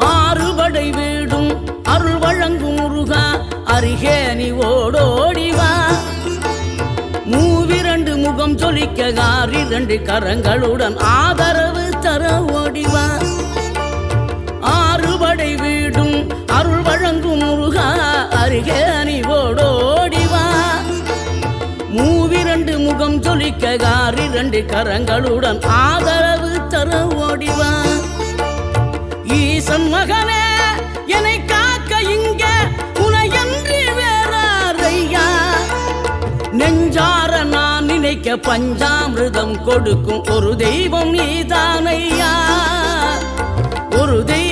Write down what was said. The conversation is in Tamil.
ஆறுபடை வீடும் அருள் வழங்கும் முருகா அருகே நீ ஓடோடிவா. மூவிரண்டு முகம் சொலிக்க ஆறிரண்டு கரங்களுடன் ஆதரவு தர ஓடிவா. ஆறுபடை வீடும் அருள் வழங்கும் முருகா அருகே நீ ஓடோடிவா. மூவிரண்டு முகம் சொலிக்க ஆறிரண்டு கரங்களுடன் ஆதரவு தர ஓடிவா. ஈசன் மகனே என்னை காக்க இங்க உனையன்றி வேறாரையா. நெஞ்சார நான் நினைக்க பஞ்சாமிர்தம் கொடுக்கும் ஒரு தெய்வம் நீதானையா. ஒரு தெய்வம்